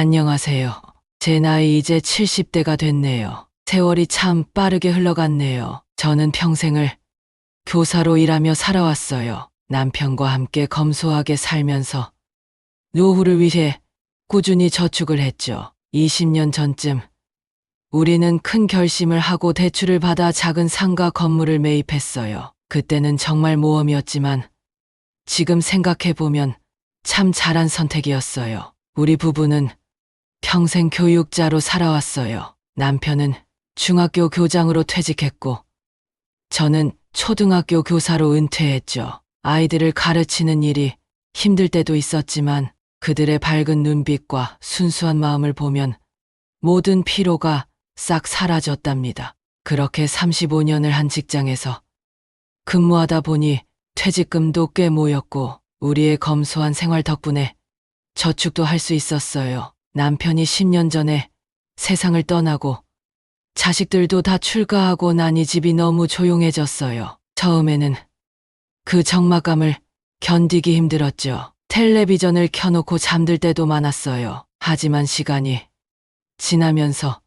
안녕하세요. 제 나이 이제 70대가 됐네요. 세월이 참 빠르게 흘러갔네요. 저는 평생을 교사로 일하며 살아왔어요. 남편과 함께 검소하게 살면서 노후를 위해 꾸준히 저축을 했죠. 20년 전쯤 우리는 큰 결심을 하고 대출을 받아 작은 상가 건물을 매입했어요. 그때는 정말 모험이었지만 지금 생각해보면 참 잘한 선택이었어요. 우리 부부는 평생 교육자로 살아왔어요. 남편은 중학교 교장으로 퇴직했고 저는 초등학교 교사로 은퇴했죠. 아이들을 가르치는 일이 힘들 때도 있었지만 그들의 밝은 눈빛과 순수한 마음을 보면 모든 피로가 싹 사라졌답니다. 그렇게 35년을 한 직장에서 근무하다 보니 퇴직금도 꽤 모였고 우리의 검소한 생활 덕분에 저축도 할 수 있었어요. 남편이 10년 전에 세상을 떠나고 자식들도 다 출가하고 나니 집이 너무 조용해졌어요. 처음에는 그 적막감을 견디기 힘들었죠. 텔레비전을 켜놓고 잠들 때도 많았어요. 하지만 시간이 지나면서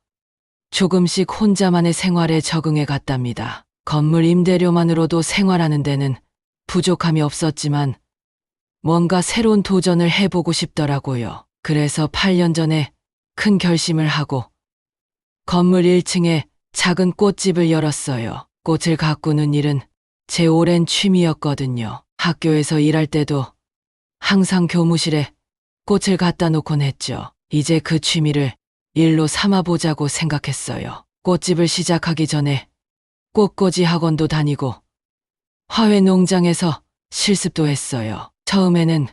조금씩 혼자만의 생활에 적응해 갔답니다. 건물 임대료만으로도 생활하는 데는 부족함이 없었지만 뭔가 새로운 도전을 해보고 싶더라고요. 그래서 8년 전에 큰 결심을 하고 건물 1층에 작은 꽃집을 열었어요. 꽃을 가꾸는 일은 제 오랜 취미였거든요. 학교에서 일할 때도 항상 교무실에 꽃을 갖다 놓곤 했죠. 이제 그 취미를 일로 삼아보자고 생각했어요. 꽃집을 시작하기 전에 꽃꽂이 학원도 다니고 화훼 농장에서 실습도 했어요. 처음에는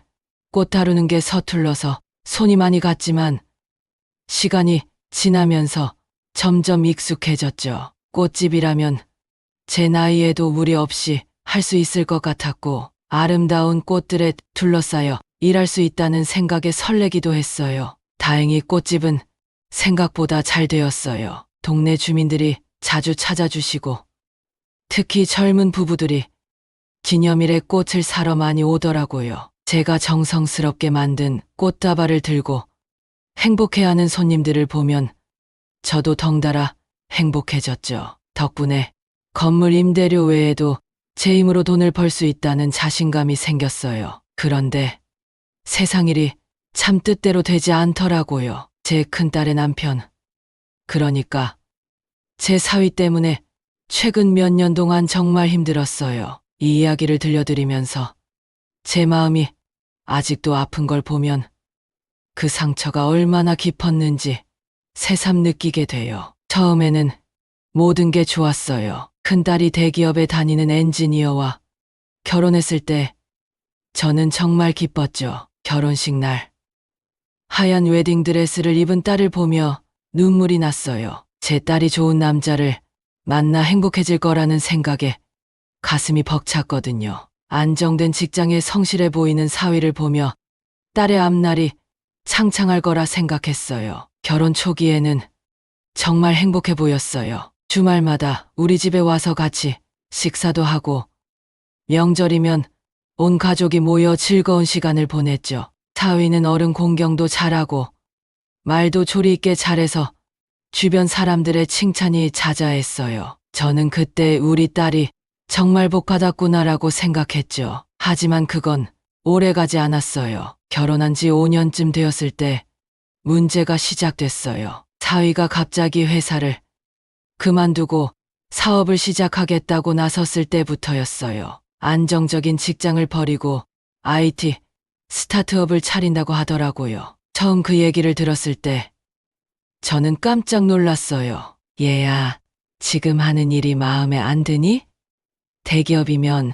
꽃 다루는 게 서툴러서 손이 많이 갔지만 시간이 지나면서 점점 익숙해졌죠. 꽃집이라면 제 나이에도 무리 없이 할 수 있을 것 같았고 아름다운 꽃들에 둘러싸여 일할 수 있다는 생각에 설레기도 했어요. 다행히 꽃집은 생각보다 잘 되었어요. 동네 주민들이 자주 찾아주시고 특히 젊은 부부들이 기념일에 꽃을 사러 많이 오더라고요. 제가 정성스럽게 만든 꽃다발을 들고 행복해하는 손님들을 보면 저도 덩달아 행복해졌죠. 덕분에 건물 임대료 외에도 제 힘으로 돈을 벌 수 있다는 자신감이 생겼어요. 그런데 세상 일이 참 뜻대로 되지 않더라고요. 제 큰딸의 남편, 그러니까 제 사위 때문에 최근 몇 년 동안 정말 힘들었어요. 이 이야기를 들려드리면서 제 마음이 아직도 아픈 걸 보면 그 상처가 얼마나 깊었는지 새삼 느끼게 돼요. 처음에는 모든 게 좋았어요. 큰딸이 대기업에 다니는 엔지니어와 결혼했을 때 저는 정말 기뻤죠. 결혼식 날 하얀 웨딩드레스를 입은 딸을 보며 눈물이 났어요. 제 딸이 좋은 남자를 만나 행복해질 거라는 생각에 가슴이 벅찼거든요. 안정된 직장에 성실해 보이는 사위를 보며 딸의 앞날이 창창할 거라 생각했어요. 결혼 초기에는 정말 행복해 보였어요. 주말마다 우리 집에 와서 같이 식사도 하고 명절이면 온 가족이 모여 즐거운 시간을 보냈죠. 사위는 어른 공경도 잘하고 말도 조리 있게 잘해서 주변 사람들의 칭찬이 자자했어요. 저는 그때 우리 딸이 정말 복받았구나라고 생각했죠. 하지만 그건 오래가지 않았어요. 결혼한 지 5년쯤 되었을 때 문제가 시작됐어요. 사위가 갑자기 회사를 그만두고 사업을 시작하겠다고 나섰을 때부터였어요. 안정적인 직장을 버리고 IT 스타트업을 차린다고 하더라고요. 처음 그 얘기를 들었을 때 저는 깜짝 놀랐어요. 얘야, 지금 하는 일이 마음에 안 드니? 대기업이면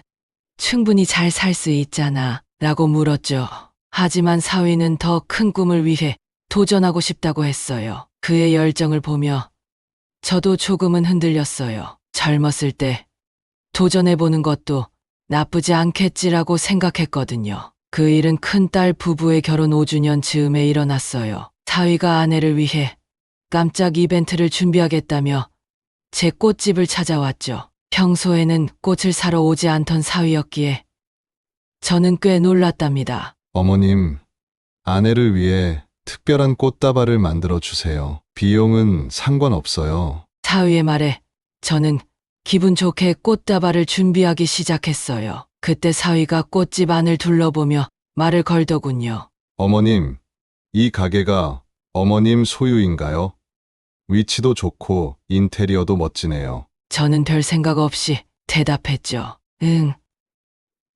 충분히 잘 살 수 있잖아 라고 물었죠. 하지만 사위는 더 큰 꿈을 위해 도전하고 싶다고 했어요. 그의 열정을 보며 저도 조금은 흔들렸어요. 젊었을 때 도전해보는 것도 나쁘지 않겠지라고 생각했거든요. 그 일은 큰딸 부부의 결혼 5주년 즈음에 일어났어요. 사위가 아내를 위해 깜짝 이벤트를 준비하겠다며 제 꽃집을 찾아왔죠. 평소에는 꽃을 사러 오지 않던 사위였기에 저는 꽤 놀랐답니다. 어머님, 아내를 위해 특별한 꽃다발을 만들어 주세요. 비용은 상관없어요. 사위의 말에 저는 기분 좋게 꽃다발을 준비하기 시작했어요. 그때 사위가 꽃집 안을 둘러보며 말을 걸더군요. 어머님, 이 가게가 어머님 소유인가요? 위치도 좋고 인테리어도 멋지네요. 저는 별 생각 없이 대답했죠. 응.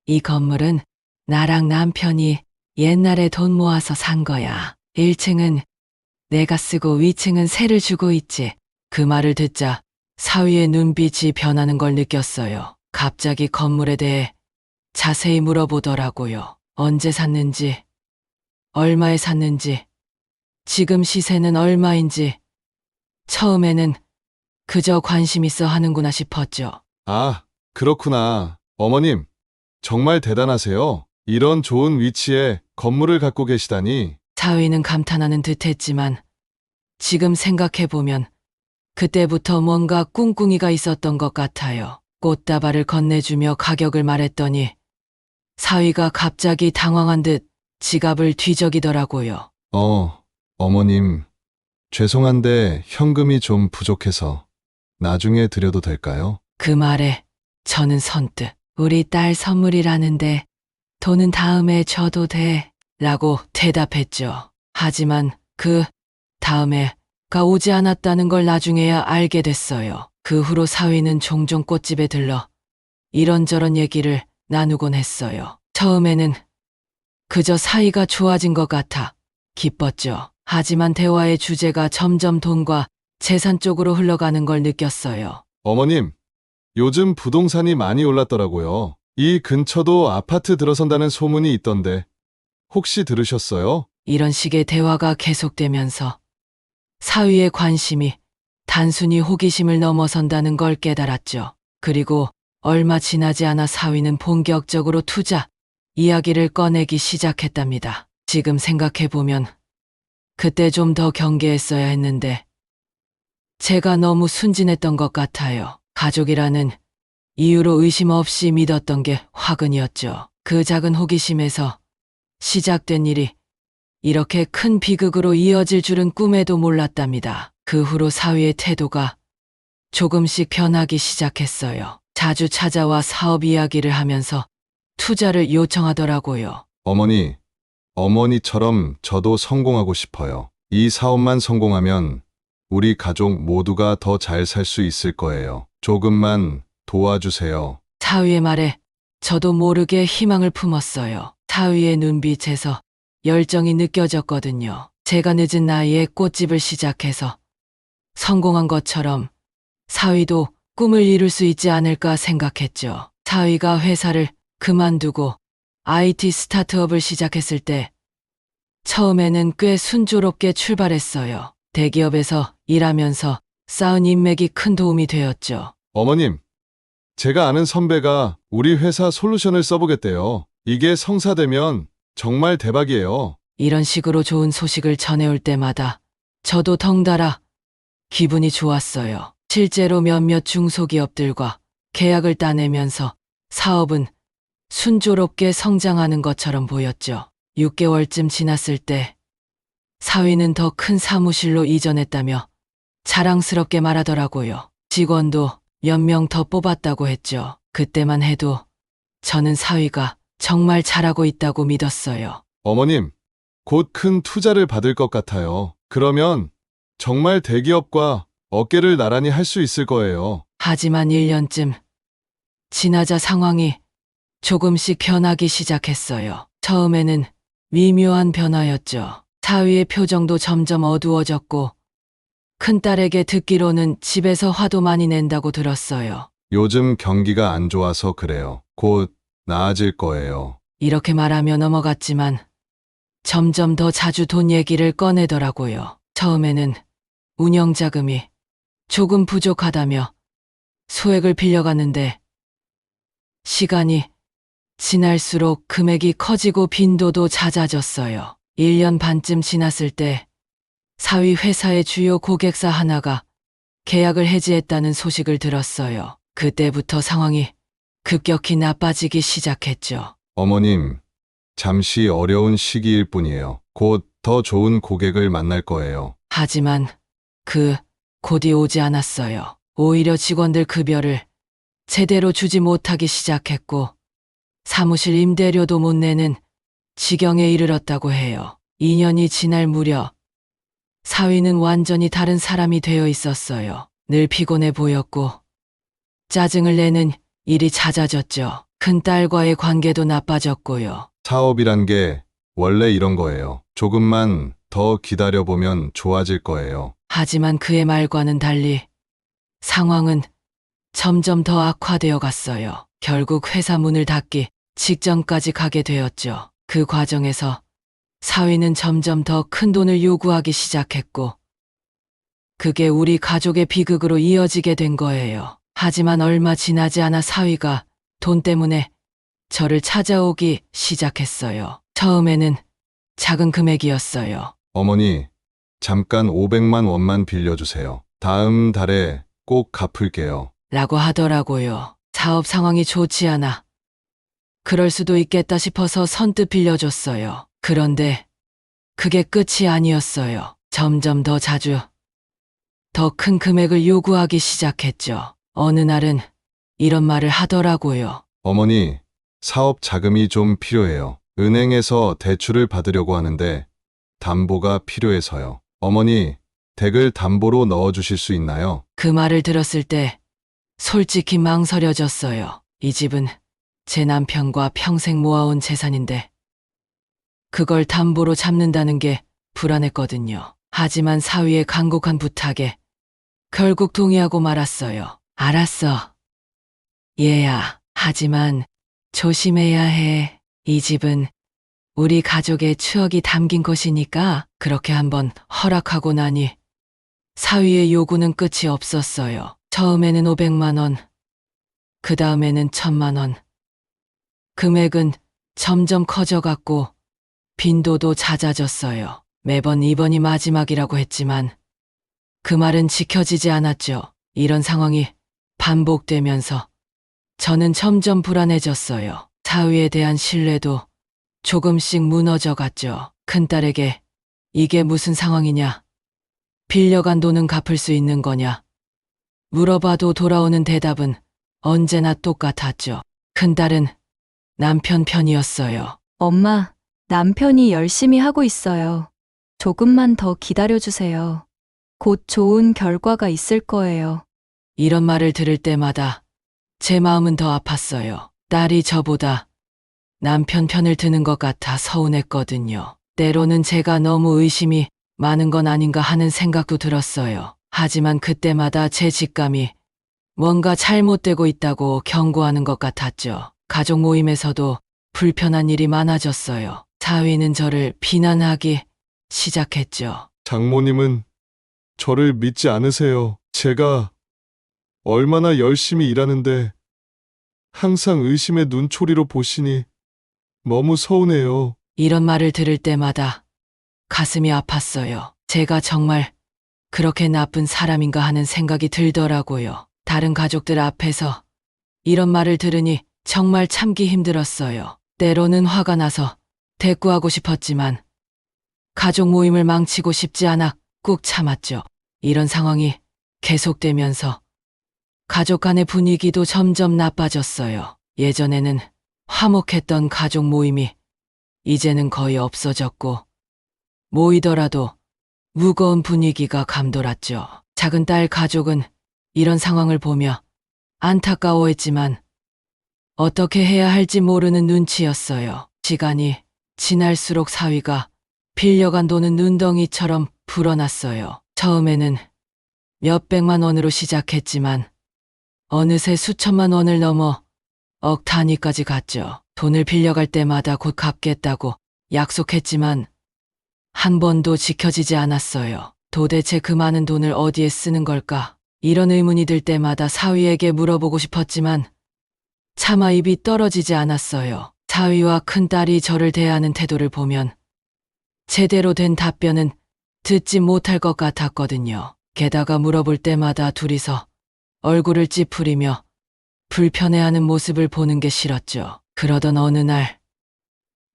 이 건물은 나랑 남편이 옛날에 돈 모아서 산 거야. 1층은 내가 쓰고 위층은 새를 주고 있지. 그 말을 듣자 사위의 눈빛이 변하는 걸 느꼈어요. 갑자기 건물에 대해 자세히 물어보더라고요. 언제 샀는지, 얼마에 샀는지, 지금 시세는 얼마인지. 처음에는 그저 관심 있어 하는구나 싶었죠. 아, 그렇구나. 어머님, 정말 대단하세요. 이런 좋은 위치에 건물을 갖고 계시다니. 사위는 감탄하는 듯 했지만 지금 생각해보면 그때부터 뭔가 꿍꿍이가 있었던 것 같아요. 꽃다발을 건네주며 가격을 말했더니 사위가 갑자기 당황한 듯 지갑을 뒤적이더라고요. 어머님, 죄송한데 현금이 좀 부족해서 나중에 드려도 될까요? 그 말에 저는 선뜻 우리 딸 선물이라는데 돈은 다음에 줘도 돼 라고 대답했죠. 하지만 그 다음에가 오지 않았다는 걸 나중에야 알게 됐어요. 그 후로 사위는 종종 꽃집에 들러 이런저런 얘기를 나누곤 했어요. 처음에는 그저 사이가 좋아진 것 같아 기뻤죠. 하지만 대화의 주제가 점점 돈과 재산 쪽으로 흘러가는 걸 느꼈어요. 어머님, 요즘 부동산이 많이 올랐더라고요. 이 근처도 아파트 들어선다는 소문이 있던데 혹시 들으셨어요? 이런 식의 대화가 계속되면서 사위의 관심이 단순히 호기심을 넘어선다는 걸 깨달았죠. 그리고 얼마 지나지 않아 사위는 본격적으로 투자 이야기를 꺼내기 시작했답니다. 지금 생각해보면 그때 좀 더 경계했어야 했는데 제가 너무 순진했던 것 같아요. 가족이라는 이유로 의심 없이 믿었던 게 화근이었죠. 그 작은 호기심에서 시작된 일이 이렇게 큰 비극으로 이어질 줄은 꿈에도 몰랐답니다. 그 후로 사위의 태도가 조금씩 변하기 시작했어요. 자주 찾아와 사업 이야기를 하면서 투자를 요청하더라고요. 어머니처럼 저도 성공하고 싶어요. 이 사업만 성공하면 우리 가족 모두가 더 잘 살 수 있을 거예요. 조금만 도와주세요. 사위의 말에 저도 모르게 희망을 품었어요. 사위의 눈빛에서 열정이 느껴졌거든요. 제가 늦은 나이에 꽃집을 시작해서 성공한 것처럼 사위도 꿈을 이룰 수 있지 않을까 생각했죠. 사위가 회사를 그만두고 IT 스타트업을 시작했을 때 처음에는 꽤 순조롭게 출발했어요. 대기업에서 일하면서 쌓은 인맥이 큰 도움이 되었죠. 어머님, 제가 아는 선배가 우리 회사 솔루션을 써보겠대요. 이게 성사되면 정말 대박이에요. 이런 식으로 좋은 소식을 전해올 때마다 저도 덩달아 기분이 좋았어요. 실제로 몇몇 중소기업들과 계약을 따내면서 사업은 순조롭게 성장하는 것처럼 보였죠. 6개월쯤 지났을 때 사위는 더 큰 사무실로 이전했다며 자랑스럽게 말하더라고요. 직원도 몇 명 더 뽑았다고 했죠. 그때만 해도 저는 사위가 정말 잘하고 있다고 믿었어요. 어머님, 곧 큰 투자를 받을 것 같아요. 그러면 정말 대기업과 어깨를 나란히 할 수 있을 거예요. 하지만 1년쯤 지나자 상황이 조금씩 변하기 시작했어요. 처음에는 미묘한 변화였죠. 사위의 표정도 점점 어두워졌고 큰딸에게 듣기로는 집에서 화도 많이 낸다고 들었어요. 요즘 경기가 안 좋아서 그래요. 곧 나아질 거예요. 이렇게 말하며 넘어갔지만 점점 더 자주 돈 얘기를 꺼내더라고요. 처음에는 운영자금이 조금 부족하다며 소액을 빌려갔는데 시간이 지날수록 금액이 커지고 빈도도 잦아졌어요. 1년 반쯤 지났을 때 사위 회사의 주요 고객사 하나가 계약을 해지했다는 소식을 들었어요. 그때부터 상황이 급격히 나빠지기 시작했죠. 어머님, 잠시 어려운 시기일 뿐이에요. 곧 더 좋은 고객을 만날 거예요. 하지만 곧이 오지 않았어요. 오히려 직원들 급여를 제대로 주지 못하기 시작했고 사무실 임대료도 못 내는 지경에 이르렀다고 해요. 2년이 지날 무렵 사위는 완전히 다른 사람이 되어 있었어요. 늘 피곤해 보였고 짜증을 내는 일이 잦아졌죠. 큰딸과의 관계도 나빠졌고요. 사업이란 게 원래 이런 거예요. 조금만 더 기다려보면 좋아질 거예요. 하지만 그의 말과는 달리 상황은 점점 더 악화되어 갔어요. 결국 회사 문을 닫기 직전까지 가게 되었죠. 그 과정에서 사위는 점점 더 큰 돈을 요구하기 시작했고 그게 우리 가족의 비극으로 이어지게 된 거예요. 하지만 얼마 지나지 않아 사위가 돈 때문에 저를 찾아오기 시작했어요. 처음에는 작은 금액이었어요. 어머니, 잠깐 500만 원만 빌려주세요. 다음 달에 꼭 갚을게요. 라고 하더라고요. 사업 상황이 좋지 않아 그럴 수도 있겠다 싶어서 선뜻 빌려줬어요. 그런데 그게 끝이 아니었어요. 점점 더 자주 더 큰 금액을 요구하기 시작했죠. 어느 날은 이런 말을 하더라고요. 어머니, 사업 자금이 좀 필요해요. 은행에서 대출을 받으려고 하는데 담보가 필요해서요. 어머니, 댁을 담보로 넣어주실 수 있나요? 그 말을 들었을 때 솔직히 망설여졌어요. 이 집은 제 남편과 평생 모아온 재산인데 그걸 담보로 잡는다는 게 불안했거든요. 하지만 사위의 간곡한 부탁에 결국 동의하고 말았어요. 알았어. 얘야, 하지만 조심해야 해. 이 집은 우리 가족의 추억이 담긴 곳이니까 그렇게 한번 허락하고 나니 사위의 요구는 끝이 없었어요. 처음에는 500만 원, 그 다음에는 1000만 원. 금액은 점점 커져갔고 빈도도 잦아졌어요. 매번 이번이 마지막이라고 했지만 그 말은 지켜지지 않았죠. 이런 상황이 반복되면서 저는 점점 불안해졌어요. 사위에 대한 신뢰도 조금씩 무너져 갔죠. 큰딸에게 이게 무슨 상황이냐? 빌려간 돈은 갚을 수 있는 거냐? 물어봐도 돌아오는 대답은 언제나 똑같았죠. 큰딸은 남편 편이었어요. 엄마, 남편이 열심히 하고 있어요. 조금만 더 기다려주세요. 곧 좋은 결과가 있을 거예요. 이런 말을 들을 때마다 제 마음은 더 아팠어요. 딸이 저보다 남편 편을 드는 것 같아 서운했거든요. 때로는 제가 너무 의심이 많은 건 아닌가 하는 생각도 들었어요. 하지만 그때마다 제 직감이 뭔가 잘못되고 있다고 경고하는 것 같았죠. 가족 모임에서도 불편한 일이 많아졌어요. 사위는 저를 비난하기 시작했죠. 장모님은 저를 믿지 않으세요. 제가 얼마나 열심히 일하는데 항상 의심의 눈초리로 보시니 너무 서운해요. 이런 말을 들을 때마다 가슴이 아팠어요. 제가 정말 그렇게 나쁜 사람인가 하는 생각이 들더라고요. 다른 가족들 앞에서 이런 말을 들으니 정말 참기 힘들었어요. 때로는 화가 나서 대꾸하고 싶었지만 가족 모임을 망치고 싶지 않아 꾹 참았죠. 이런 상황이 계속되면서 가족 간의 분위기도 점점 나빠졌어요. 예전에는 화목했던 가족 모임이 이제는 거의 없어졌고 모이더라도 무거운 분위기가 감돌았죠. 작은 딸 가족은 이런 상황을 보며 안타까워했지만 어떻게 해야 할지 모르는 눈치였어요. 시간이 지날수록 사위가 빌려간 돈은 눈덩이처럼 불어났어요. 처음에는 몇백만 원으로 시작했지만 어느새 수천만 원을 넘어 억 단위까지 갔죠. 돈을 빌려갈 때마다 곧 갚겠다고 약속했지만 한 번도 지켜지지 않았어요. 도대체 그 많은 돈을 어디에 쓰는 걸까? 이런 의문이 들 때마다 사위에게 물어보고 싶었지만 차마 입이 떨어지지 않았어요. 사위와 큰딸이 저를 대하는 태도를 보면 제대로 된 답변은 듣지 못할 것 같았거든요. 게다가 물어볼 때마다 둘이서 얼굴을 찌푸리며 불편해하는 모습을 보는 게 싫었죠. 그러던 어느 날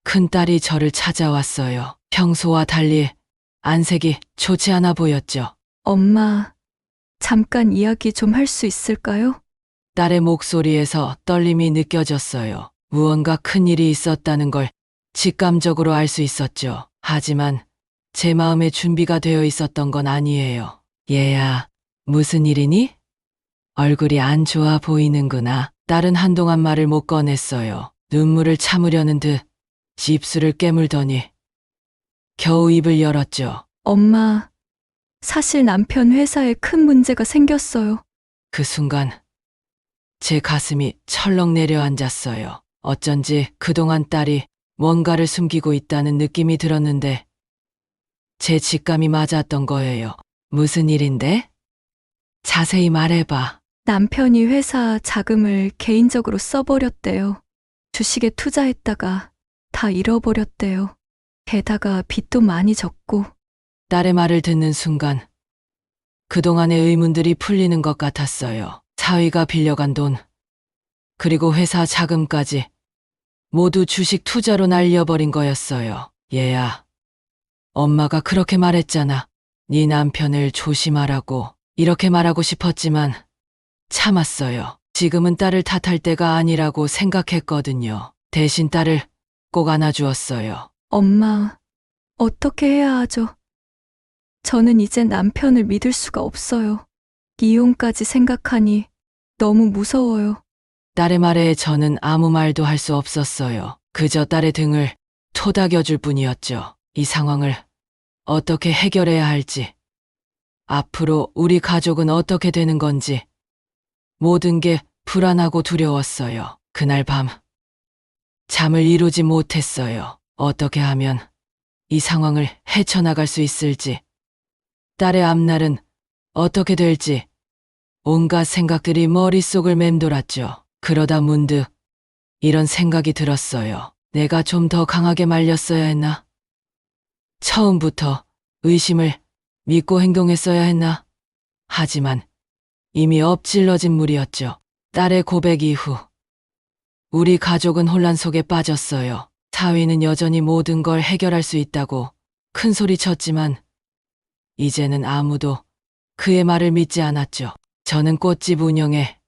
큰딸이 저를 찾아왔어요. 평소와 달리 안색이 좋지 않아 보였죠. 엄마, 잠깐 이야기 좀 할 수 있을까요? 딸의 목소리에서 떨림이 느껴졌어요. 무언가 큰 일이 있었다는 걸 직감적으로 알 수 있었죠. 하지만 제 마음의 준비가 되어 있었던 건 아니에요. 얘야, 무슨 일이니? 얼굴이 안 좋아 보이는구나. 딸은 한동안 말을 못 꺼냈어요. 눈물을 참으려는 듯 입술을 깨물더니 겨우 입을 열었죠. 엄마, 사실 남편 회사에 큰 문제가 생겼어요. 그 순간 제 가슴이 철렁 내려앉았어요. 어쩐지 그동안 딸이 뭔가를 숨기고 있다는 느낌이 들었는데 제 직감이 맞았던 거예요. 무슨 일인데? 자세히 말해봐. 남편이 회사 자금을 개인적으로 써버렸대요. 주식에 투자했다가 다 잃어버렸대요. 게다가 빚도 많이 졌고. 딸의 말을 듣는 순간 그동안의 의문들이 풀리는 것 같았어요. 사위가 빌려간 돈, 그리고 회사 자금까지 모두 주식 투자로 날려버린 거였어요. 얘야, 엄마가 그렇게 말했잖아. 네 남편을 조심하라고. 이렇게 말하고 싶었지만 참았어요. 지금은 딸을 탓할 때가 아니라고 생각했거든요. 대신 딸을 꼭 안아주었어요. 엄마, 어떻게 해야 하죠? 저는 이제 남편을 믿을 수가 없어요. 이혼까지 생각하니 너무 무서워요. 딸의 말에 저는 아무 말도 할 수 없었어요. 그저 딸의 등을 토닥여줄 뿐이었죠. 이 상황을 어떻게 해결해야 할지, 앞으로 우리 가족은 어떻게 되는 건지, 모든 게 불안하고 두려웠어요. 그날 밤, 잠을 이루지 못했어요. 어떻게 하면 이 상황을 헤쳐나갈 수 있을지, 딸의 앞날은 어떻게 될지, 온갖 생각들이 머릿속을 맴돌았죠. 그러다 문득 이런 생각이 들었어요. 내가 좀 더 강하게 말렸어야 했나? 처음부터 의심을 믿고 행동했어야 했나? 하지만 이미 엎질러진 물이었죠. 딸의 고백 이후 우리 가족은 혼란 속에 빠졌어요. 사위는 여전히 모든 걸 해결할 수 있다고 큰 소리 쳤지만 이제는 아무도 그의 말을 믿지 않았죠. 저는 꽃집 운영에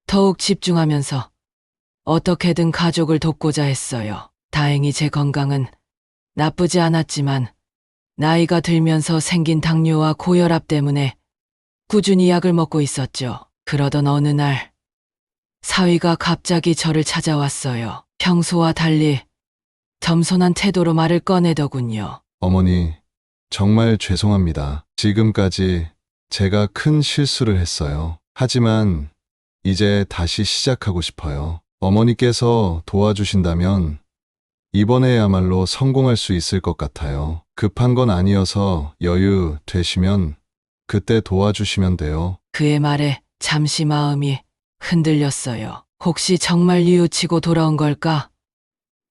더욱 집중하면서 어떻게든 가족을 돕고자 했어요. 다행히 제 건강은 나쁘지 않았지만 나이가 들면서 생긴 당뇨와 고혈압 때문에 꾸준히 약을 먹고 있었죠. 그러던 어느 날 사위가 갑자기 저를 찾아왔어요. 평소와 달리 겸손한 태도로 말을 꺼내더군요. 어머니, 정말 죄송합니다. 지금까지 제가 큰 실수를 했어요. 하지만 이제 다시 시작하고 싶어요. 어머니께서 도와주신다면 이번에야말로 성공할 수 있을 것 같아요. 급한 건 아니어서 여유 되시면 그때 도와주시면 돼요. 그의 말에 잠시 마음이 흔들렸어요. 혹시 정말 뉘우치고 돌아온 걸까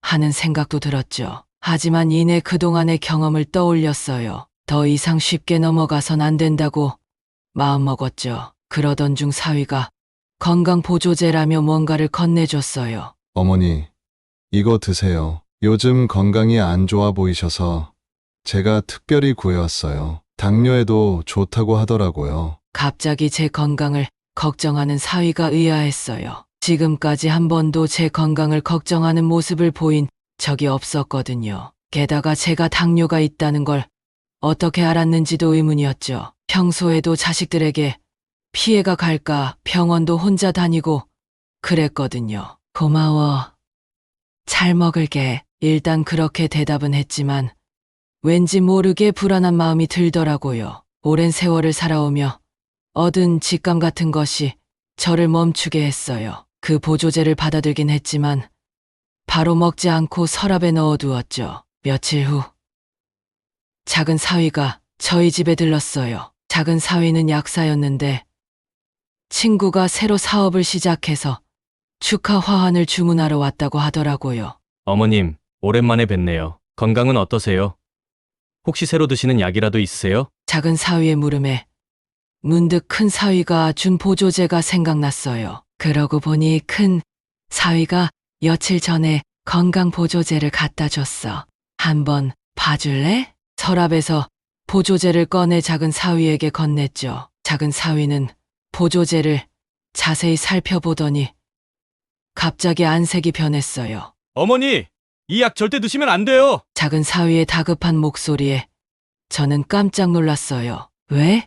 하는 생각도 들었죠. 하지만 이내 그동안의 경험을 떠올렸어요. 더 이상 쉽게 넘어가선 안 된다고 마음먹었죠. 그러던 중 사위가 건강보조제라며 뭔가를 건네줬어요. 어머니, 이거 드세요. 요즘 건강이 안 좋아 보이셔서 제가 특별히 구해왔어요. 당뇨에도 좋다고 하더라고요. 갑자기 제 건강을 걱정하는 사위가 의아했어요. 지금까지 한 번도 제 건강을 걱정하는 모습을 보인 적이 없었거든요. 게다가 제가 당뇨가 있다는 걸 어떻게 알았는지도 의문이었죠. 평소에도 자식들에게 피해가 갈까 병원도 혼자 다니고 그랬거든요. 고마워. 잘 먹을게. 일단 그렇게 대답은 했지만 왠지 모르게 불안한 마음이 들더라고요. 오랜 세월을 살아오며 얻은 직감 같은 것이 저를 멈추게 했어요. 그 보조제를 받아들긴 했지만 바로 먹지 않고 서랍에 넣어두었죠. 며칠 후 작은 사위가 저희 집에 들렀어요. 작은 사위는 약사였는데 친구가 새로 사업을 시작해서 축하 화환을 주문하러 왔다고 하더라고요. 어머님, 오랜만에 뵙네요. 건강은 어떠세요? 혹시 새로 드시는 약이라도 있으세요? 작은 사위의 물음에 문득 큰 사위가 준 보조제가 생각났어요. 그러고 보니 큰 사위가 며칠 전에 건강 보조제를 갖다 줬어. 한번 봐줄래? 서랍에서 보조제를 꺼내 작은 사위에게 건넸죠. 작은 사위는 보조제를 자세히 살펴보더니 갑자기 안색이 변했어요. 어머니, 이 약 절대 드시면 안 돼요. 작은 사위의 다급한 목소리에 저는 깜짝 놀랐어요. 왜?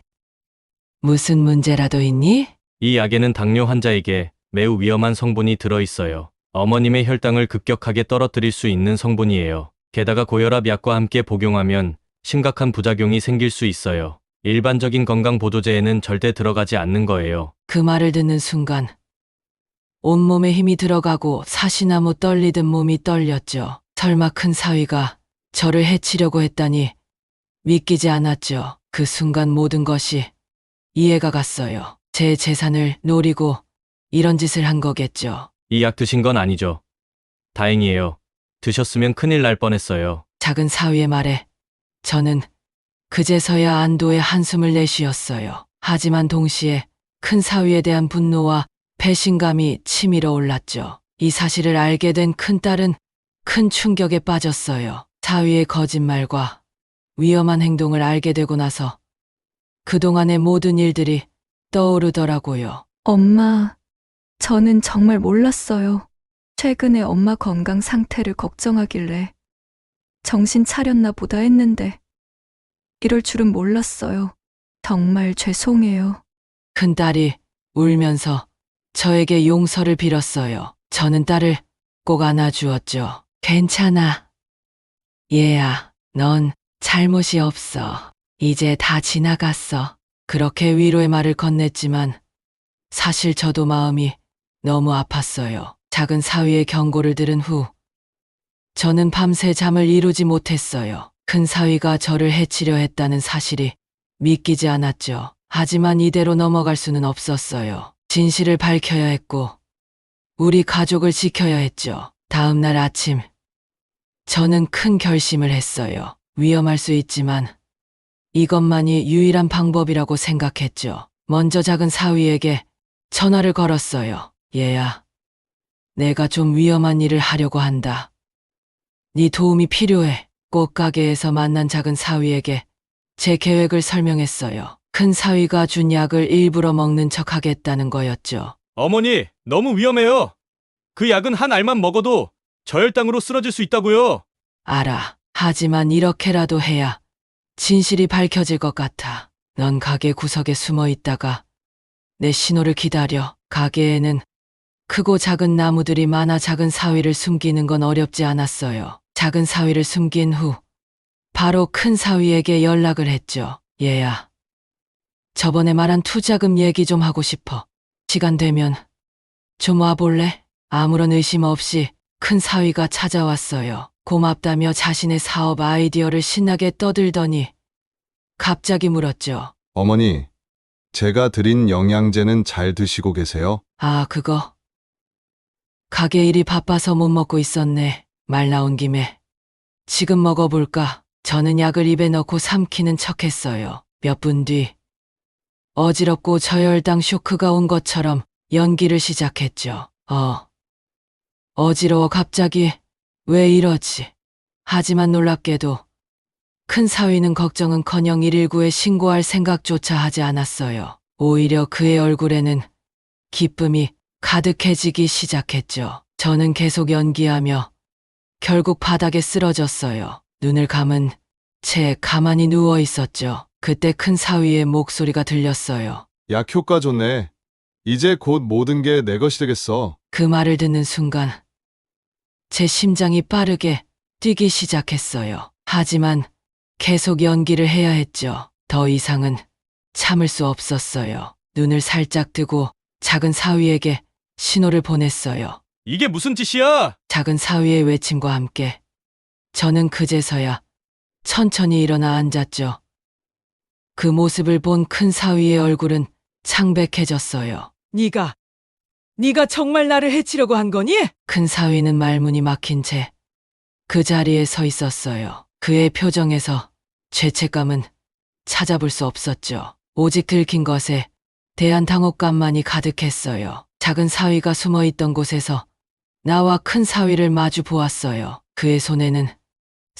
무슨 문제라도 있니? 이 약에는 당뇨 환자에게 매우 위험한 성분이 들어 있어요. 어머님의 혈당을 급격하게 떨어뜨릴 수 있는 성분이에요. 게다가 고혈압 약과 함께 복용하면 심각한 부작용이 생길 수 있어요. 일반적인 건강 보조제에는 절대 들어가지 않는 거예요. 그 말을 듣는 순간 온몸에 힘이 들어가고 사시나무 떨리듯 몸이 떨렸죠. 설마 큰 사위가 저를 해치려고 했다니 믿기지 않았죠. 그 순간 모든 것이 이해가 갔어요. 제 재산을 노리고 이런 짓을 한 거겠죠. 이 약 드신 건 아니죠? 다행이에요. 드셨으면 큰일 날 뻔했어요. 작은 사위의 말에 저는 그제서야 안도의 한숨을 내쉬었어요. 하지만 동시에 큰 사위에 대한 분노와 배신감이 치밀어 올랐죠. 이 사실을 알게 된 큰딸은 큰 충격에 빠졌어요. 사위의 거짓말과 위험한 행동을 알게 되고 나서 그동안의 모든 일들이 떠오르더라고요. 엄마, 저는 정말 몰랐어요. 최근에 엄마 건강 상태를 걱정하길래 정신 차렸나 보다 했는데 이럴 줄은 몰랐어요. 정말 죄송해요. 큰딸이 울면서 저에게 용서를 빌었어요. 저는 딸을 꼭 안아주었죠. 괜찮아. 얘야, 넌 잘못이 없어. 이제 다 지나갔어. 그렇게 위로의 말을 건넸지만 사실 저도 마음이 너무 아팠어요. 작은 사위의 경고를 들은 후 저는 밤새 잠을 이루지 못했어요. 큰 사위가 저를 해치려 했다는 사실이 믿기지 않았죠. 하지만 이대로 넘어갈 수는 없었어요. 진실을 밝혀야 했고 우리 가족을 지켜야 했죠. 다음 날 아침 저는 큰 결심을 했어요. 위험할 수 있지만 이것만이 유일한 방법이라고 생각했죠. 먼저 작은 사위에게 전화를 걸었어요. 얘야, 내가 좀 위험한 일을 하려고 한다. 네 도움이 필요해. 꽃가게에서 만난 작은 사위에게 제 계획을 설명했어요. 큰 사위가 준 약을 일부러 먹는 척 하겠다는 거였죠. 어머니, 너무 위험해요. 그 약은 한 알만 먹어도 저혈당으로 쓰러질 수 있다고요. 알아. 하지만 이렇게라도 해야 진실이 밝혀질 것 같아. 넌 가게 구석에 숨어 있다가 내 신호를 기다려. 가게에는 크고 작은 나무들이 많아 작은 사위를 숨기는 건 어렵지 않았어요. 작은 사위를 숨긴 후 바로 큰 사위에게 연락을 했죠. 얘야, 저번에 말한 투자금 얘기 좀 하고 싶어. 시간 되면 좀 와볼래? 아무런 의심 없이 큰 사위가 찾아왔어요. 고맙다며 자신의 사업 아이디어를 신나게 떠들더니 갑자기 물었죠. 어머니, 제가 드린 영양제는 잘 드시고 계세요? 아, 그거. 가게 일이 바빠서 못 먹고 있었네. 말 나온 김에 지금 먹어볼까? 저는 약을 입에 넣고 삼키는 척했어요. 몇 분 뒤 어지럽고 저혈당 쇼크가 온 것처럼 연기를 시작했죠. 어지러워 갑자기. 왜 이러지? 하지만 놀랍게도 큰 사위는 걱정은커녕 119에 신고할 생각조차 하지 않았어요. 오히려 그의 얼굴에는 기쁨이 가득해지기 시작했죠. 저는 계속 연기하며 결국 바닥에 쓰러졌어요. 눈을 감은 채 가만히 누워 있었죠. 그때 큰 사위의 목소리가 들렸어요. 약 효과 좋네. 이제 곧 모든 게 내 것이 되겠어. 그 말을 듣는 순간 제 심장이 빠르게 뛰기 시작했어요. 하지만 계속 연기를 해야 했죠. 더 이상은 참을 수 없었어요. 눈을 살짝 뜨고 작은 사위에게 신호를 보냈어요. 이게 무슨 짓이야? 작은 사위의 외침과 함께 저는 그제서야 천천히 일어나 앉았죠. 그 모습을 본 큰 사위의 얼굴은 창백해졌어요. 네가 정말 나를 해치려고 한 거니? 큰 사위는 말문이 막힌 채 그 자리에 서 있었어요. 그의 표정에서 죄책감은 찾아볼 수 없었죠. 오직 들킨 것에 대한 당혹감만이 가득했어요. 작은 사위가 숨어있던 곳에서 나와 큰 사위를 마주 보았어요. 그의 손에는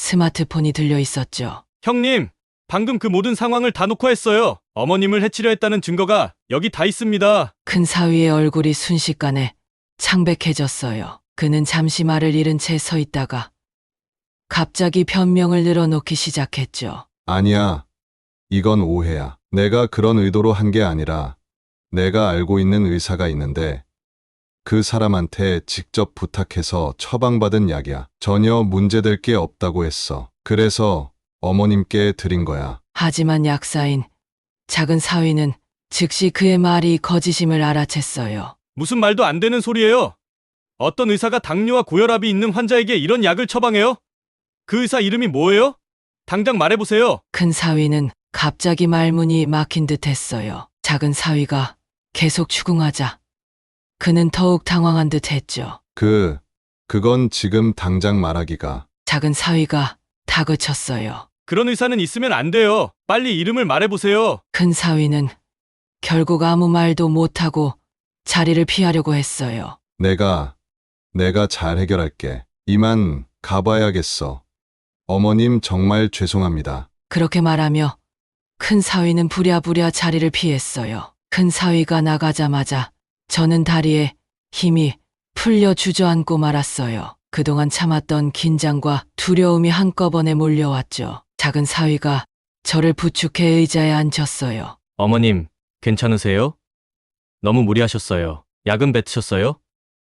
스마트폰이 들려 있었죠. 형님, 방금 그 모든 상황을 다 녹화했어요. 어머님을 해치려 했다는 증거가 여기 다 있습니다. 큰 사위의 얼굴이 순식간에 창백해졌어요. 그는 잠시 말을 잃은 채 서 있다가 갑자기 변명을 늘어놓기 시작했죠. 아니야. 이건 오해야. 내가 그런 의도로 한 게 아니라 내가 알고 있는 의사가 있는데 그 사람한테 직접 부탁해서 처방받은 약이야. 전혀 문제될 게 없다고 했어. 그래서 어머님께 드린 거야. 하지만 약사인 작은 사위는 즉시 그의 말이 거짓임을 알아챘어요. 무슨 말도 안 되는 소리예요. 어떤 의사가 당뇨와 고혈압이 있는 환자에게 이런 약을 처방해요? 그 의사 이름이 뭐예요? 당장 말해보세요. 큰 사위는 갑자기 말문이 막힌 듯 했어요. 작은 사위가 계속 추궁하자 그는 더욱 당황한 듯 했죠. 그건 지금 당장 말하기가. 작은 사위가 다그쳤어요. 그런 의사는 있으면 안 돼요. 빨리 이름을 말해보세요. 큰 사위는 결국 아무 말도 못하고 자리를 피하려고 했어요. 내가 잘 해결할게. 이만 가봐야겠어. 어머님 정말 죄송합니다. 그렇게 말하며 큰 사위는 부랴부랴 자리를 피했어요. 큰 사위가 나가자마자 저는 다리에 힘이 풀려 주저앉고 말았어요. 그동안 참았던 긴장과 두려움이 한꺼번에 몰려왔죠. 작은 사위가 저를 부축해 의자에 앉혔어요. 어머님, 괜찮으세요? 너무 무리하셨어요. 약은 뱉으셨어요?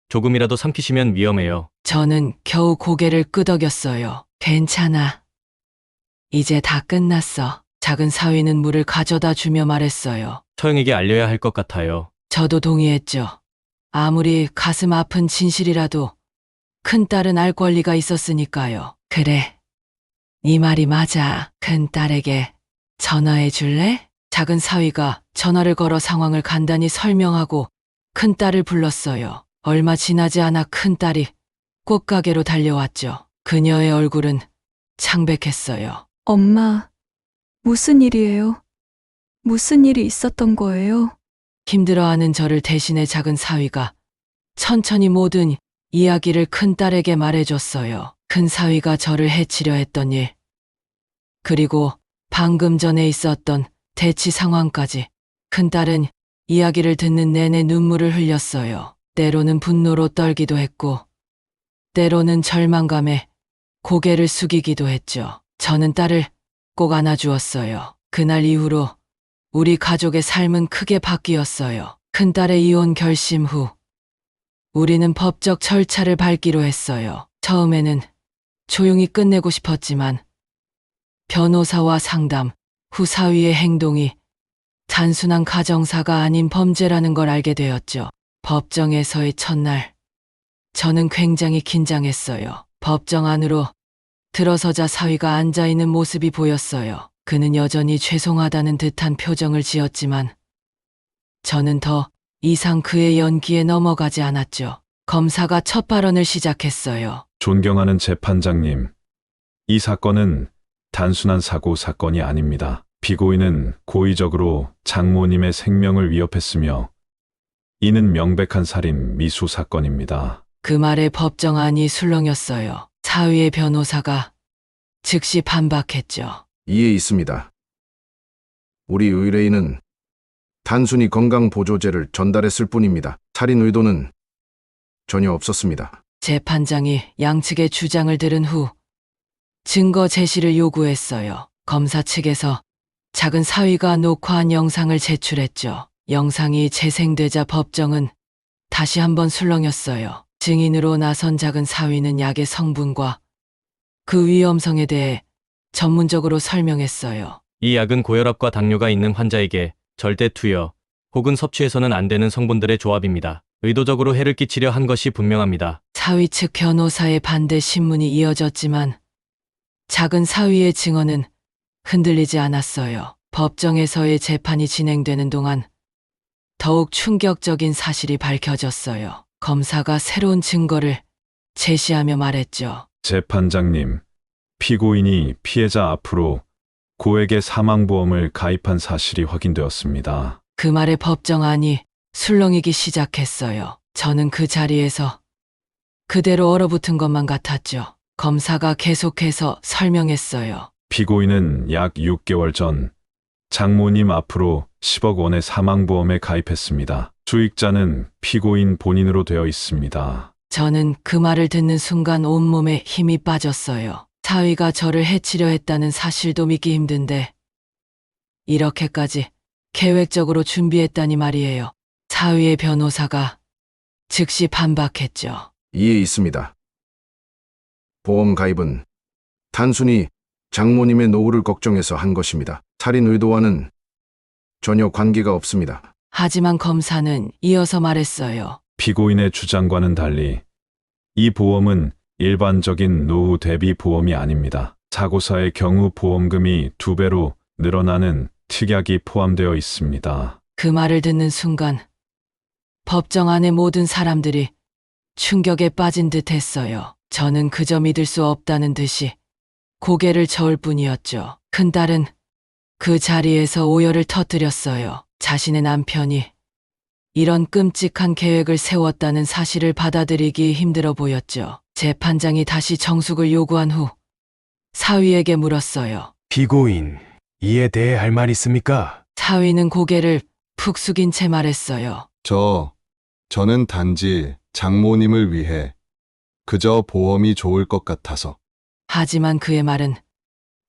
조금이라도 삼키시면 위험해요. 저는 겨우 고개를 끄덕였어요. 괜찮아. 이제 다 끝났어. 작은 사위는 물을 가져다 주며 말했어요. 처형에게 알려야 할 것 같아요. 저도 동의했죠. 아무리 가슴 아픈 진실이라도 큰딸은 알 권리가 있었으니까요. 그래. 네 말이 맞아. 큰딸에게 전화해 줄래? 작은 사위가 전화를 걸어 상황을 간단히 설명하고 큰딸을 불렀어요. 얼마 지나지 않아 큰딸이 꽃가게로 달려왔죠. 그녀의 얼굴은 창백했어요. 엄마, 무슨 일이에요? 무슨 일이 있었던 거예요? 힘들어하는 저를 대신해 작은 사위가 천천히 모든 이야기를 큰딸에게 말해줬어요. 큰 사위가 저를 해치려 했던 일, 그리고 방금 전에 있었던 대치 상황까지. 큰딸은 이야기를 듣는 내내 눈물을 흘렸어요. 때로는 분노로 떨기도 했고, 때로는 절망감에 고개를 숙이기도 했죠. 저는 딸을 꼭 안아주었어요. 그날 이후로 우리 가족의 삶은 크게 바뀌었어요. 큰딸의 이혼 결심 후 우리는 법적 절차를 밟기로 했어요. 처음에는 조용히 끝내고 싶었지만 변호사와 상담 후 사위의 행동이 단순한 가정사가 아닌 범죄라는 걸 알게 되었죠. 법정에서의 첫날, 저는 굉장히 긴장했어요. 법정 안으로 들어서자 사위가 앉아있는 모습이 보였어요. 그는 여전히 죄송하다는 듯한 표정을 지었지만 저는 더 이상 그의 연기에 넘어가지 않았죠. 검사가 첫 발언을 시작했어요. 존경하는 재판장님, 이 사건은 단순한 사고 사건이 아닙니다. 피고인은 고의적으로 장모님의 생명을 위협했으며 이는 명백한 살인 미수 사건입니다. 그 말에 법정 안이 술렁였어요. 사위의 변호사가 즉시 반박했죠. 이에 있습니다. 우리 의뢰인은 단순히 건강보조제를 전달했을 뿐입니다. 살인 의도는 전혀 없었습니다. 재판장이 양측의 주장을 들은 후 증거 제시를 요구했어요. 검사 측에서 작은 사위가 녹화한 영상을 제출했죠. 영상이 재생되자 법정은 다시 한번 술렁였어요. 증인으로 나선 작은 사위는 약의 성분과 그 위험성에 대해 전문적으로 설명했어요. 이 약은 고혈압과 당뇨가 있는 환자에게 절대 투여 혹은 섭취해서는 안 되는 성분들의 조합입니다. 의도적으로 해를 끼치려 한 것이 분명합니다. 사위 측 변호사의 반대 신문이 이어졌지만 작은 사위의 증언은 흔들리지 않았어요. 법정에서의 재판이 진행되는 동안 더욱 충격적인 사실이 밝혀졌어요. 검사가 새로운 증거를 제시하며 말했죠. 재판장님, 피고인이 피해자 앞으로 고액의 사망보험을 가입한 사실이 확인되었습니다. 그 말에 법정 안이 술렁이기 시작했어요. 저는 그 자리에서 그대로 얼어붙은 것만 같았죠. 검사가 계속해서 설명했어요. 피고인은 약 6개월 전 장모님 앞으로 10억 원의 사망보험에 가입했습니다. 수익자는 피고인 본인으로 되어 있습니다. 저는 그 말을 듣는 순간 온몸에 힘이 빠졌어요. 사위가 저를 해치려 했다는 사실도 믿기 힘든데 이렇게까지 계획적으로 준비했다니 말이에요. 사위의 변호사가 즉시 반박했죠. 이해 있습니다. 보험 가입은 단순히 장모님의 노후를 걱정해서 한 것입니다. 살인 의도와는 전혀 관계가 없습니다. 하지만 검사는 이어서 말했어요. 피고인의 주장과는 달리 이 보험은 일반적인 노후 대비 보험이 아닙니다. 사고사의 경우 보험금이 2배로 늘어나는 특약이 포함되어 있습니다. 그 말을 듣는 순간 법정 안의 모든 사람들이 충격에 빠진 듯 했어요. 저는 그저 믿을 수 없다는 듯이 고개를 저을 뿐이었죠. 큰딸은 그 자리에서 오열을 터뜨렸어요. 자신의 남편이 이런 끔찍한 계획을 세웠다는 사실을 받아들이기 힘들어 보였죠. 재판장이 다시 정숙을 요구한 후 사위에게 물었어요. 피고인, 이에 대해 할 말 있습니까? 사위는 고개를 푹 숙인 채 말했어요. 저는 단지 장모님을 위해 그저 보험이 좋을 것 같아서. 하지만 그의 말은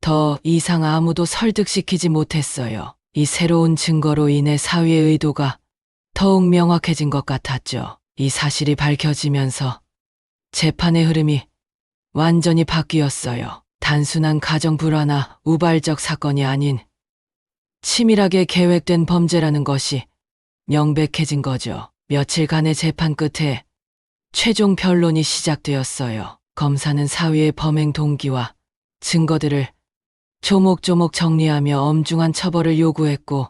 더 이상 아무도 설득시키지 못했어요. 이 새로운 증거로 인해 사위의 의도가 더욱 명확해진 것 같았죠. 이 사실이 밝혀지면서 재판의 흐름이 완전히 바뀌었어요. 단순한 가정 불화나 우발적 사건이 아닌 치밀하게 계획된 범죄라는 것이 명백해진 거죠. 며칠간의 재판 끝에 최종 변론이 시작되었어요. 검사는 사위의 범행 동기와 증거들을 조목조목 정리하며 엄중한 처벌을 요구했고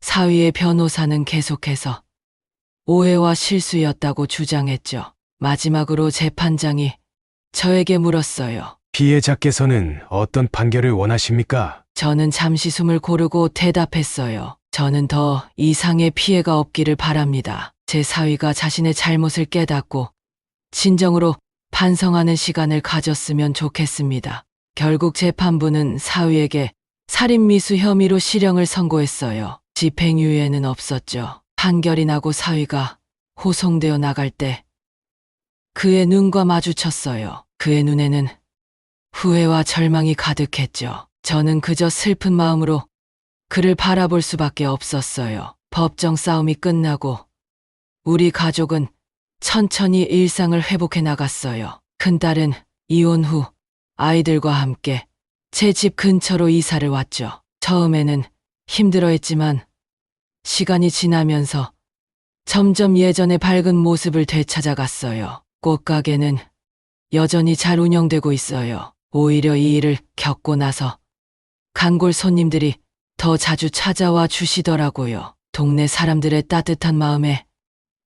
사위의 변호사는 계속해서 오해와 실수였다고 주장했죠. 마지막으로 재판장이 저에게 물었어요. 피해자께서는 어떤 판결을 원하십니까? 저는 잠시 숨을 고르고 대답했어요. 저는 더 이상의 피해가 없기를 바랍니다. 제 사위가 자신의 잘못을 깨닫고 진정으로 반성하는 시간을 가졌으면 좋겠습니다. 결국 재판부는 사위에게 살인미수 혐의로 실형을 선고했어요. 집행유예는 없었죠. 판결이 나고 사위가 호송되어 나갈 때 그의 눈과 마주쳤어요. 그의 눈에는 후회와 절망이 가득했죠. 저는 그저 슬픈 마음으로 그를 바라볼 수밖에 없었어요. 법정 싸움이 끝나고 우리 가족은 천천히 일상을 회복해 나갔어요. 큰딸은 이혼 후 아이들과 함께 제 집 근처로 이사를 왔죠. 처음에는 힘들어했지만 시간이 지나면서 점점 예전의 밝은 모습을 되찾아갔어요. 꽃가게는 여전히 잘 운영되고 있어요. 오히려 이 일을 겪고 나서 단골 손님들이 더 자주 찾아와 주시더라고요. 동네 사람들의 따뜻한 마음에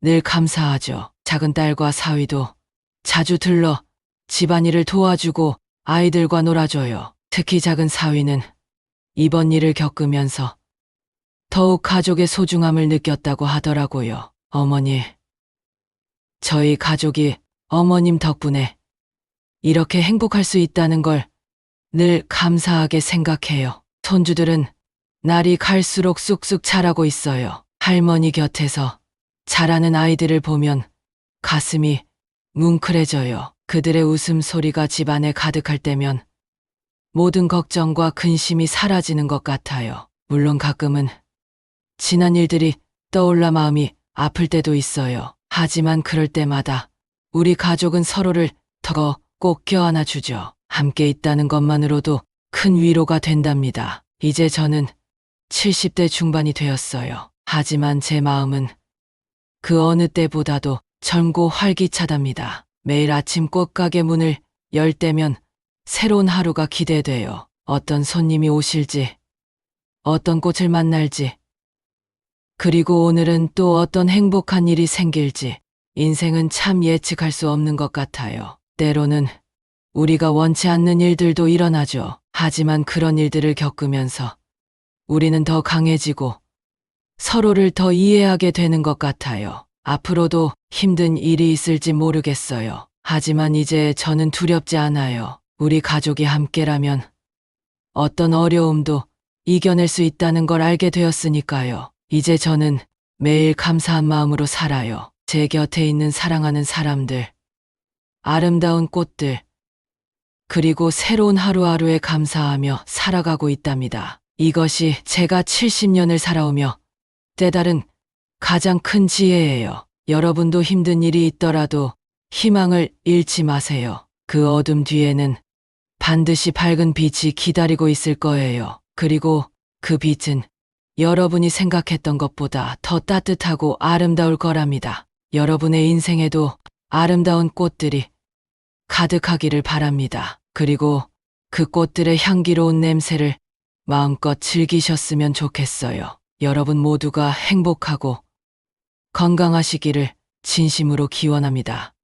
늘 감사하죠. 작은 딸과 사위도 자주 들러 집안일을 도와주고 아이들과 놀아줘요. 특히 작은 사위는 이번 일을 겪으면서 더욱 가족의 소중함을 느꼈다고 하더라고요. 어머니, 저희 가족이 어머님 덕분에 이렇게 행복할 수 있다는 걸 늘 감사하게 생각해요. 손주들은 날이 갈수록 쑥쑥 자라고 있어요. 할머니 곁에서 자라는 아이들을 보면 가슴이 뭉클해져요. 그들의 웃음소리가 집안에 가득할 때면 모든 걱정과 근심이 사라지는 것 같아요. 물론 가끔은 지난 일들이 떠올라 마음이 아플 때도 있어요. 하지만 그럴 때마다 우리 가족은 서로를 더 꼭 껴안아 주죠. 함께 있다는 것만으로도 큰 위로가 된답니다. 이제 저는 70대 중반이 되었어요. 하지만 제 마음은 그 어느 때보다도 젊고 활기차답니다. 매일 아침 꽃가게 문을 열 때면 새로운 하루가 기대돼요. 어떤 손님이 오실지, 어떤 꽃을 만날지, 그리고 오늘은 또 어떤 행복한 일이 생길지. 인생은 참 예측할 수 없는 것 같아요. 때로는 우리가 원치 않는 일들도 일어나죠. 하지만 그런 일들을 겪으면서 우리는 더 강해지고 서로를 더 이해하게 되는 것 같아요. 앞으로도 힘든 일이 있을지 모르겠어요. 하지만 이제 저는 두렵지 않아요. 우리 가족이 함께라면 어떤 어려움도 이겨낼 수 있다는 걸 알게 되었으니까요. 이제 저는 매일 감사한 마음으로 살아요. 제 곁에 있는 사랑하는 사람들, 아름다운 꽃들, 그리고 새로운 하루하루에 감사하며 살아가고 있답니다. 이것이 제가 70년을 살아오며 깨달은 가장 큰 지혜예요. 여러분도 힘든 일이 있더라도 희망을 잃지 마세요. 그 어둠 뒤에는 반드시 밝은 빛이 기다리고 있을 거예요. 그리고 그 빛은 여러분이 생각했던 것보다 더 따뜻하고 아름다울 거랍니다. 여러분의 인생에도 아름다운 꽃들이 가득하기를 바랍니다. 그리고 그 꽃들의 향기로운 냄새를 마음껏 즐기셨으면 좋겠어요. 여러분 모두가 행복하고 건강하시기를 진심으로 기원합니다.